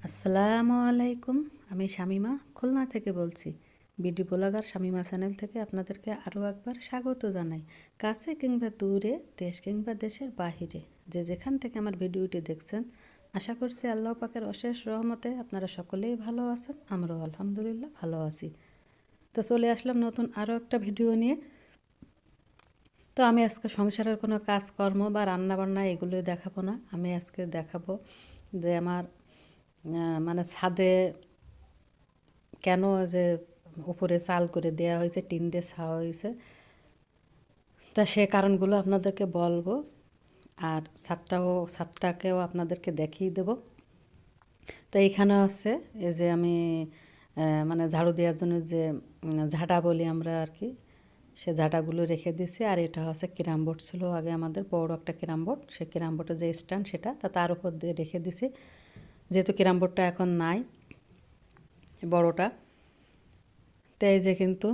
আসসালামু আলাইকুম। আমি শামিমা খুলনা থেকে বলছি। বিডি ব্লগার শামিমা চ্যানেল থেকে আপনাদেরকে আরও একবার স্বাগত জানাই। কাছে কিংবা দূরে, দেশ কিংবা দেশের বাহিরে যে যেখান থেকে আমার ভিডিওটি দেখছেন, আশা করছি আল্লাহ পাকের অশেষ রহমতে আপনারা সকলেই ভালো আছেন। আমরাও আলহামদুলিল্লাহ ভালো আছি। তো চলে আসলাম নতুন আরও একটা ভিডিও নিয়ে। তো আমি আজকে সংসারের কোনো কাজকর্ম বা রান্নাবান্না এগুলো দেখাবো না। আমি আজকে দেখাবো যে আমার মানে ছাদে কেন যে উপরে চাল করে দেওয়া হয়েছে, টিন দিয়ে ছাওয়া হয়েছে, তা সে কারণগুলো আপনাদেরকে বলবো। আর ছাদটাকেও আপনাদেরকে দেখিয়ে দেব। তো এইখানে আছে এই যে আমি মানে ঝাড়ু দেওয়ার জন্য যে ঝাঁটা বলি আমরা আর কি, সে ঝাঁটাগুলো রেখে দিয়েছি। আর এটা হচ্ছে ক্যারাম বোর্ড ছিল আগে আমাদের বড় একটা ক্যারাম বোর্ড, সে ক্যারাম বোর্ডের যে স্ট্যান্ড সেটা তার উপর দিয়ে রেখে দিছি, যেহেতু ক্যারাম বোর্ডটা এখন নাই বড়টা। তো এই যে কিন্তু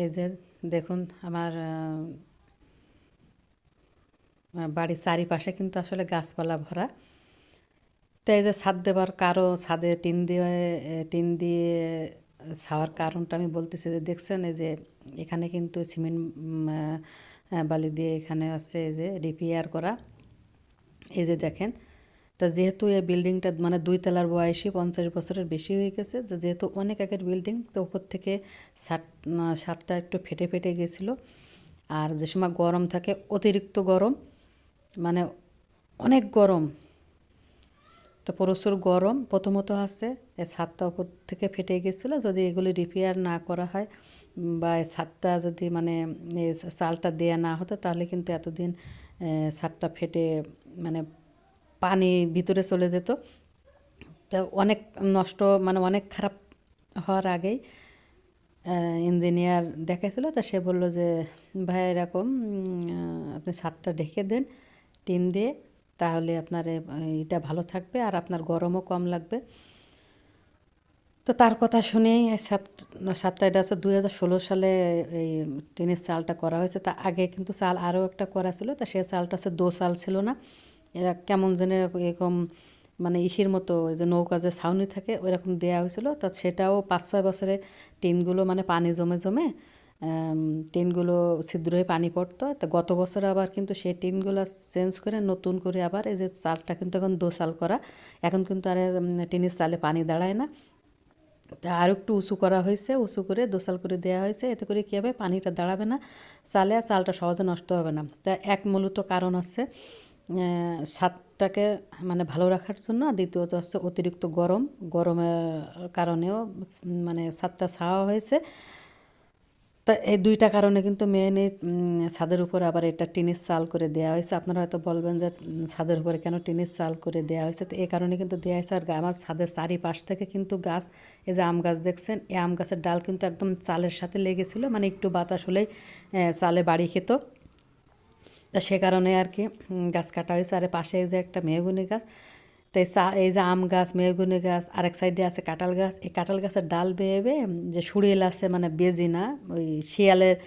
এই যে দেখুন আমার বাড়ির চারিপাশে কিন্তু আসলে গাছপালা ভরা। তো এই যে ছাদ দেবার ছাদে টিন দিয়ে ছাওয়ার কারণটা আমি বলতেছি যে দেখছেন এই যে এখানে কিন্তু সিমেন্ট বালি দিয়ে এখানে আছে এই যে রিপেয়ার করা। এই যে দেখেন, তা যেহেতু এই বিল্ডিংটা মানে 2 তলার বয়সী 50 বছরের বেশি হয়ে গেছে, যেহেতু অনেক আগের বিল্ডিং, তো উপর থেকে ছাদটা একটু ফেটে ফেটে গেছিলো। আর যে সময় গরম থাকে অতিরিক্ত গরম, মানে অনেক গরম, তো প্রচুর গরম প্রথমত আছে এই ছাদটা উপর থেকে ফেটে গেছিলো। যদি এগুলি রিপেয়ার না করা হয় বা এই ছাদটা যদি মানে এই চালটা দেয়া না হতো, তাহলে কিন্তু এতদিন ছাদটা ফেটে মানে পানি ভিতরে চলে যেত। তো অনেক নষ্ট, মানে অনেক খারাপ হওয়ার আগেই ইঞ্জিনিয়ার দেখাইছিল। তা সে বললো যে ভাই এরকম আপনি ছাদটা ঢেকে দেন টিন দিয়ে, তাহলে আপনার এটা ভালো থাকবে আর আপনার গরমও কম লাগবে। তো তার কথা শুনেই ছাদটা, এটা আছে 2016 সালে এই টিনের চালটা করা হয়েছে। তা আগে কিন্তু চাল আরও একটা করা ছিল, তা সে চালটা আছে দো চাল ছিল না, এরা কেমন যেন এরকম মানে ইসির মতো যে নৌকা যে ছাউনি থাকে ওইরকম দেওয়া হয়েছিল। তা সেটাও 5-6 বছরে টিনগুলো মানে পানি জমে জমে টিনগুলো ছিদ্র হয়ে পানি পড়তো। তো গত বছর আবার কিন্তু সেই টিনগুলো চেঞ্জ করে নতুন করে আবার এই যে চালটা কিন্তু এখন দো চাল করা, এখন কিন্তু আর টিনের চালে পানি দাঁড়ায় না। তা আর একটু উঁচু করা হয়েছে, উঁচু করে দোসাল করে দেওয়া হয়েছে। এতে করে কী হবে, পানিটা দাঁড়াবে না চালে, আর চালটা সহজে নষ্ট হবে না। তা এক মূলত কারণ হচ্ছে ছাদটাকে মানে ভালো রাখার জন্য। দ্বিতীয়ত হচ্ছে অতিরিক্ত গরমের কারণেও মানে ছাদটা ছাওয়া হয়েছে। তা এই 2টা কারণে কিন্তু মেন এই ছাদের উপরে আবার এটা টিনের চাল করে দেওয়া হয়েছে। আপনারা হয়তো বলবেন যে ছাদের উপরে কেন টিনের চাল করে দেওয়া হয়েছে, তো এই কারণে কিন্তু দেওয়া হয়েছে। আর আমার ছাদের চারিপাশ থেকে কিন্তু গাছ, এই যে আম গাছ দেখছেন, এই আম গাছের ডাল কিন্তু একদম চালের সাথে লেগেছিলো, মানে একটু বাতাস হলেই চালে বাড়ি খেত। তা সে কারণে আর কি গাছ কাটা হয়েছে। আর পাশে এই যে একটা মেহগনি গাছ, তো এই যে আম গাছ, মেহগনি গাছ, আরেক সাইডে আছে কাঁঠাল গাছ। এই কাঁঠাল গাছের ডাল বেয়ে বেয়ে যে শুড়িয়েল আছে, মানে বেজি না, ওই শিয়ালের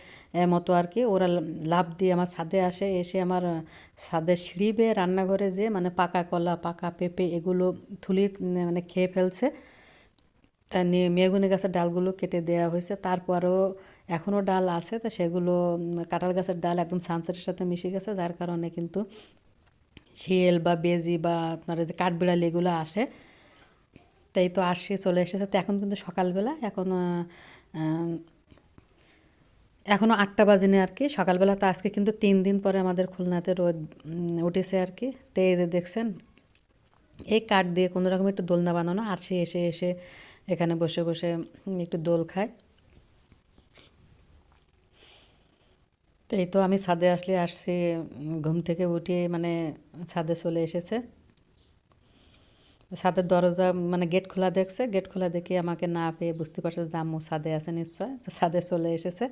মতো আর কি, ওরা লাফ দিয়ে আমার ছাদে আসে, এসে আমার ছাদের সিঁড়ি বেয়ে রান্নাঘরে যে মানে পাকা কলা, পাকা পেঁপে এগুলো থুলি মানে খেয়ে ফেলছে। তা নিয়ে মেহগনি গাছের ডালগুলো কেটে দেওয়া হয়েছে, তারপরেও এখনও ডাল আছে। তা সেগুলো কাঁঠাল গাছের ডাল একদম সানসেটের সাথে মিশে গেছে, যার কারণে কিন্তু শিয়াল বা বেজি বা আপনার যে কাঠবিড়ালি এগুলো আসে। তাই তো আসছে, চলে এসেছে। তো এখন কিন্তু সকালবেলা, এখনও 8টা বাজেনি আর কি সকালবেলা। তো আজকে কিন্তু 3 দিন পরে আমাদের খুলনাতে রোদ উঠেছে আর কি। তো এই যে দেখছেন, এই কাঠ দিয়ে কোনো রকম একটু দোলনা বানানো, আর সে এসে এসে এখানে বসে বসে একটু দোল খায়। তো এই তো আমি ছাদে আসছি, ঘুম থেকে উঠে মানে ছাদে চলে এসেছে। ছাদের দরজা মানে গেট খোলা দেখছে, গেট খোলা দেখে আমাকে না পেয়ে বুঝতে পারছে যে আম্মু ছাদে আছে নিশ্চয়, ছাদে চলে এসেছে।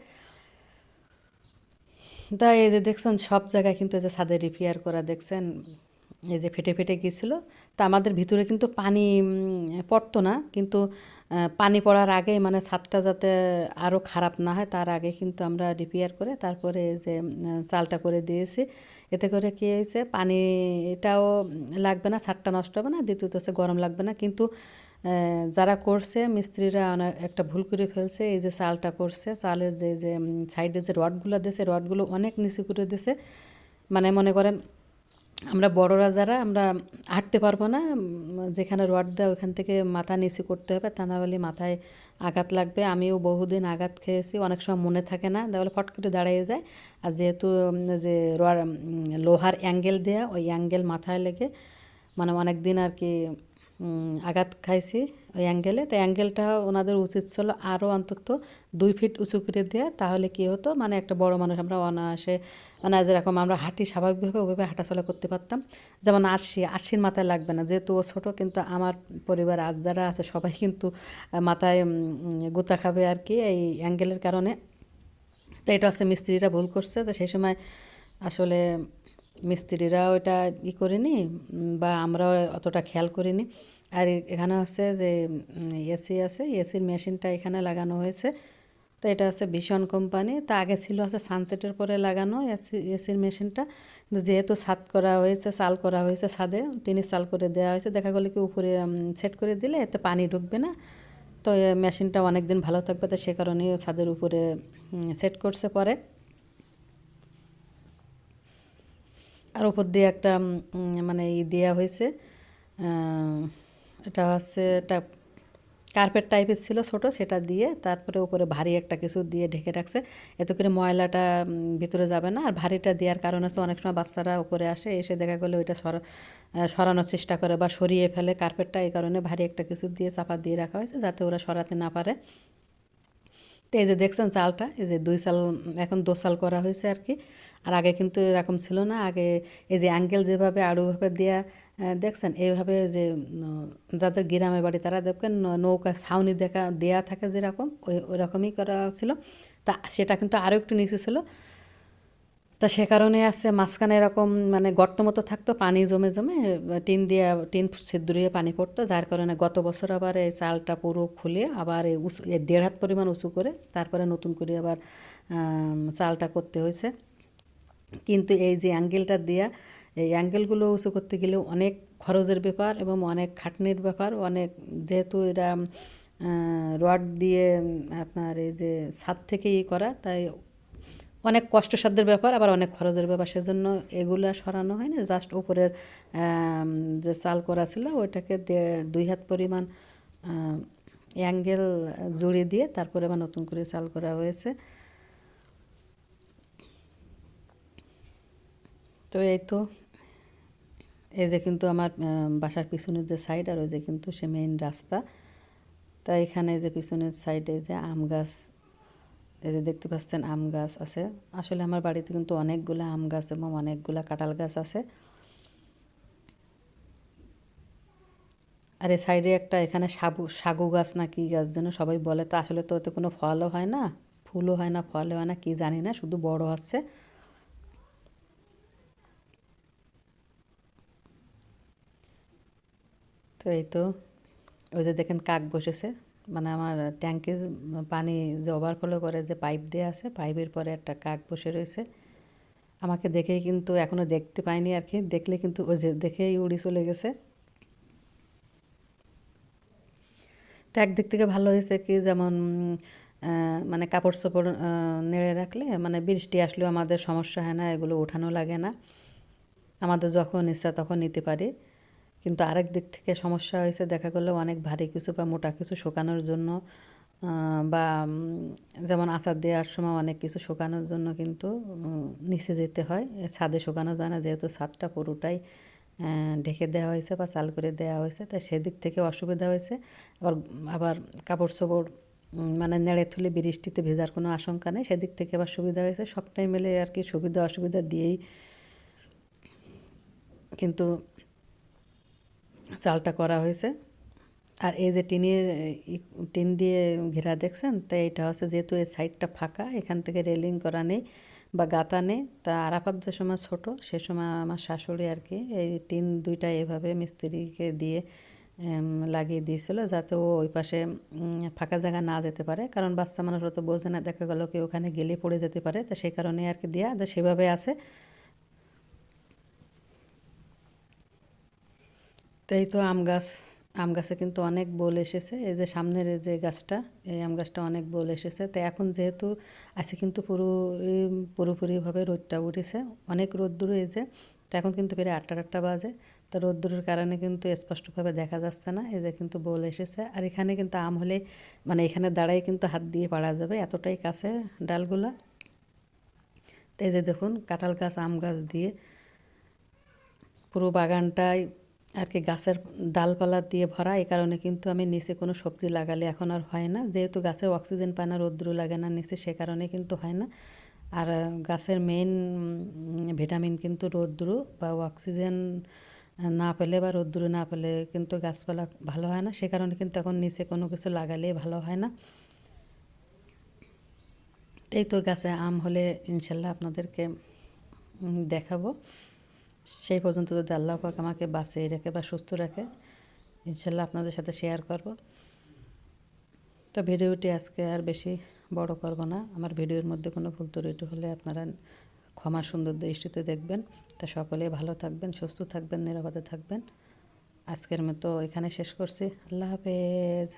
তা এই যে দেখছেন সব জায়গায় কিন্তু এই যে ছাদে রিপেয়ার করা দেখছেন, এই যে ফেটে ফেটে গিয়েছিলো। তা আমাদের ভিতরে কিন্তু পানি পড়তো না, কিন্তু পানি পড়ার আগে মানে ছাদটা যাতে আরও খারাপ না হয় তার আগে কিন্তু আমরা রিপেয়ার করে তারপরে এই যে চালটা করে দিয়েছি। এতে করে কী হয়েছে, পানিটাও লাগবে না, ছাদটা নষ্ট হবে না, দ্বিতীয়ত হচ্ছে গরম লাগবে না। কিন্তু যারা করছে মিস্ত্রিরা অনেক একটা ভুল করে ফেলছে। এই যে চালটা করছে, চালের যে যে সাইডে যে রডগুলো দিয়েছে, রডগুলো অনেক নিচু করে দিয়েছে। মানে মনে করেন আমরা বড়রা যারা আমরা হাঁটতে পারবো না, যেখানে রড দেয় ওখান থেকে মাথা নিচু করতে হবে, তা না হলে মাথায় আঘাত লাগবে। আমিও বহুদিন আঘাত খেয়েছি, অনেক সময় মনে থাকে না, তাহলে ফট করে দাঁড়িয়ে যায়। আর যেহেতু যে লোহার অ্যাঙ্গেল দেয়া, ওই অ্যাঙ্গেল মাথায় লেগে মানে অনেক দিন আর কি আঘাত খাইছি ওই অ্যাঙ্গেলে। তো অ্যাঙ্গেলটা ওনাদের উচিত ছিল আরও অন্তত 2 ফিট উঁচু করে দেওয়া, তাহলে কী হতো, মানে একটা বড় মানুষ আমরা অনায়াসে মানে যেরকম আমরা হাঁটি স্বাভাবিকভাবে ওইভাবে হাঁটাচলা করতে পারতাম। যেমন আরশির মাথায় লাগবে না, যেহেতু ও ছোটো, কিন্তু আমার পরিবার আজ যারা আছে সবাই কিন্তু মাথায় গুতা খাবে আর কি এই অ্যাঙ্গেলের কারণে। তো এটা হচ্ছে মিস্ত্রিরা ভুল করছে। তো সেই সময় আসলে মিস্ত্রিরাও এটা করেনি, বা আমরাও অতটা খেয়াল করিনি। আর এখানে হচ্ছে যে এসি আছে, এসির মেশিনটা এখানে লাগানো হয়েছে। তো এটা হচ্ছে ভীষণ কোম্পানি। তা আগে ছিল হচ্ছে সানসেটের পরে লাগানো এসির মেশিনটা, কিন্তু যেহেতু ছাদ করা হয়েছে, চাল করা হয়েছে, ছাদে টিনের চাল করে দেওয়া হয়েছে, দেখা গেলো কি উপরে সেট করে দিলে এতে পানি ঢুকবে না। তো মেশিনটা অনেক দিন ভালো থাকবে, তো সে কারণেই ছাদের উপরে সেট করছে পরে। আর উপর দিয়ে একটা মানে দেওয়া হয়েছে, এটা হচ্ছে একটা কার্পেট টাইপের ছিল ছোট, সেটা দিয়ে তারপরে উপরে ভারী একটা কিছু দিয়ে ঢেকে রাখছে, এত করে ময়লাটা ভিতরে যাবে না। আর ভারীটা দেওয়ার কারণ হচ্ছে অনেক সময় বাচ্চারা উপরে আসে, এসে দেখা গেলো ওইটা সরানোর চেষ্টা করে বা সরিয়ে ফেলে কার্পেটটা, এই কারণে ভারী একটা কিছু দিয়ে চাপা দিয়ে রাখা হয়েছে যাতে ওরা সরাতে না পারে। তো এই যে দেখছেন চালটা, এই যে 2 চাল, এখন 2 চাল করা হয়েছে আর কি। আর আগে কিন্তু এরকম ছিল না। আগে এই যে অ্যাঙ্গেল যেভাবে আড়ুভাবে দেয়া দেখছেন, এইভাবে যে যাদের গ্রামে বাড়ি তারা দেখবেন নৌকা ছাউনি দেয়া থাকে যেরকম, ওই রকমই করা ছিল। তা সেটা কিন্তু আরও একটু নিচে ছিল। তা সে কারণে আছে মাঝখানে এরকম মানে গর্ত মতো থাকতো, পানি জমে জমে টিন ছিদ্রিয়ে পানি পড়তো, যার কারণে গত বছর আবার এই চালটা পুরো খুলে আবার এই উঁচু 1.5 হাত পরিমাণ উঁচু করে তারপরে নতুন করে আবার চালটা করতে হয়েছে। কিন্তু এই যে অ্যাঙ্গেলটা দেয়া, এই অ্যাঙ্গেলগুলো উঁচু করতে গেলেও অনেক খরচের ব্যাপার এবং অনেক খাটনির ব্যাপার, অনেক, যেহেতু এরা রড দিয়ে আপনার এই যে ছাদ থেকেই করা, তাই অনেক কষ্টসাধ্যের ব্যাপার, আবার অনেক খরচের ব্যাপার। সেজন্য এগুলো সরানো হয় না, জাস্ট উপরের যে চাল করা ছিল ওইটাকে 2 হাত পরিমাণ অ্যাঙ্গেল জুড়ে দিয়ে তারপরে আবার নতুন করে চাল করা হয়েছে। তো এই তো, এই যে কিন্তু আমার বাসার পিছনের যে সাইড, আর ওই যে কিন্তু সে মেইন রাস্তা। তাই এখানে যে পিছনের সাইডে যে আম গাছ, এই যে দেখতে পাচ্ছেন আম গাছ আছে। আসলে আমার বাড়িতে কিন্তু অনেকগুলো আম গাছ এবং অনেকগুলো কাঁঠাল গাছ আছে। আর এই সাইডে একটা এখানে সাগু গাছ না কি গাছ যেন সবাই বলে, তা আসলে তো ওতে কোনো ফলও হয় না, ফুলও হয় না, ফলও হয় না, কি জানি না, শুধু বড় হচ্ছে। তো এই তো, ওই যে দেখেন কাক বসেছে, মানে আমার ট্যাঙ্কে পানি যে ওভারফ্লো করে যে পাইপ দেওয়া আছে, পাইপের পরে একটা কাক বসে রয়েছে। আমাকে দেখেই কিন্তু এখনও দেখতে পাইনি আর কি, দেখলে কিন্তু ওই যে দেখেই উড়ি চলে গেছে। তো একদিক থেকে ভালো হয়েছে কি, যেমন মানে কাপড় চোপড় নেড়ে রাখলে মানে বৃষ্টি আসলেও আমাদের সমস্যা হয় না, এগুলো ওঠানো লাগে না, আমাদের যখন ইচ্ছা তখন নিতে পারি। কিন্তু আরেক দিক থেকে সমস্যা হয়েছে, দেখা গেলো অনেক ভারী কিছু বা মোটা কিছু শুকানোর জন্য, বা যেমন আচার দেওয়ার সময় অনেক কিছু শুকানোর জন্য কিন্তু নিচে যেতে হয়, ছাদে শুকানো যায় না, যেহেতু ছাদটা পুরোটাই ঢেকে দেওয়া হয়েছে বা চাল করে দেওয়া হয়েছে, তাই সেদিক থেকে অসুবিধা হয়েছে। আবার আবার কাপড় চোপড় মানে নেড়ে থুলে বৃষ্টিতে ভেজার কোনো আশঙ্কা নেই, সেদিক থেকে আবার সুবিধা হয়েছে। সবটাই মিলে আর কি সুবিধা অসুবিধা দিয়েই কিন্তু চালটা করা হয়েছে। আর এই যে টিন দিয়ে ঘেরা দেখছেন, তাই এটা হচ্ছে যেহেতু এই সাইডটা ফাঁকা, এখান থেকে রেলিং করা নেই বা গাঁথা নেই। তা আরাফাত যে সময় ছোটো, সে সময় আমার শাশুড়ি আর কি এই টিন 2টা এভাবে মিস্ত্রিকে দিয়ে লাগিয়ে দিয়েছিল, যাতে ও ওই পাশে ফাঁকা জায়গা না যেতে পারে, কারণ বাচ্চা মানুষরা তো বোঝে না, দেখা গেলো কি ওখানে গেলে পড়ে যেতে পারে, তো সেই কারণে আর কি দেওয়া যে সেভাবে আছে। তো এই তো আম গাছে কিন্তু অনেক বোল এসেছে। এই যে সামনের এই যে গাছটা, এই আম গাছটা অনেক বোল এসেছে। তো এখন যেহেতু আজকে কিন্তু পুরোপুরিভাবে রোদটা উঠেছে, অনেক রোদ্দুর এই যে। তো এখন কিন্তু প্রায় 8টা বাজে। তো রোদ্দুরের কারণে কিন্তু স্পষ্টভাবে দেখা যাচ্ছে না। এই যে কিন্তু বোল এসেছে, আর এখানে কিন্তু আম হলে মানে এখানে দাঁড়াই কিন্তু হাত দিয়ে পাড়া যাবে, এতটাই কাছে ডালগুলা। তো এই যে দেখুন কাঁঠাল গাছ, আম গাছ দিয়ে পুরো বাগানটাই আর কি গাছের ডালপালা দিয়ে ভরা। এই কারণে কিন্তু আমি নিচে কোনো সবজি লাগালে এখন আর হয় না, যেহেতু গাছের অক্সিজেন পায় না, রৌদ্র লাগে না নিচে, সে কারণে কিন্তু হয় না। আর গাছের মেইন ভিটামিন কিন্তু রৌদ্র বা অক্সিজেন না পেলে বা রৌদ্র না পেলে কিন্তু গাছপালা ভালো হয় না, সে কারণে কিন্তু এখন নিচে কোনো কিছু লাগালেই ভালো হয় না। এই তো গাছে আম হলে ইনশাল্লাহ আপনাদেরকে দেখাবো। সেই পর্যন্ত যদি আল্লাহ পাক আমাকে বাঁচিয়ে রেখে বা সুস্থ রাখে, ইনশাল্লাহ আপনাদের সাথে শেয়ার করব। তো ভিডিওটি আজকে আর বেশি বড় করব না। আমার ভিডিওর মধ্যে কোনো ভুল ত্রুটি হলে আপনারা ক্ষমা সুন্দর দৃষ্টিতে দেখবেন। তা সকলে ভালো থাকবেন, সুস্থ থাকবেন, নিরাপদে থাকবেন। আজকের মতো এখানে শেষ করছি। আল্লাহ হাফেজ।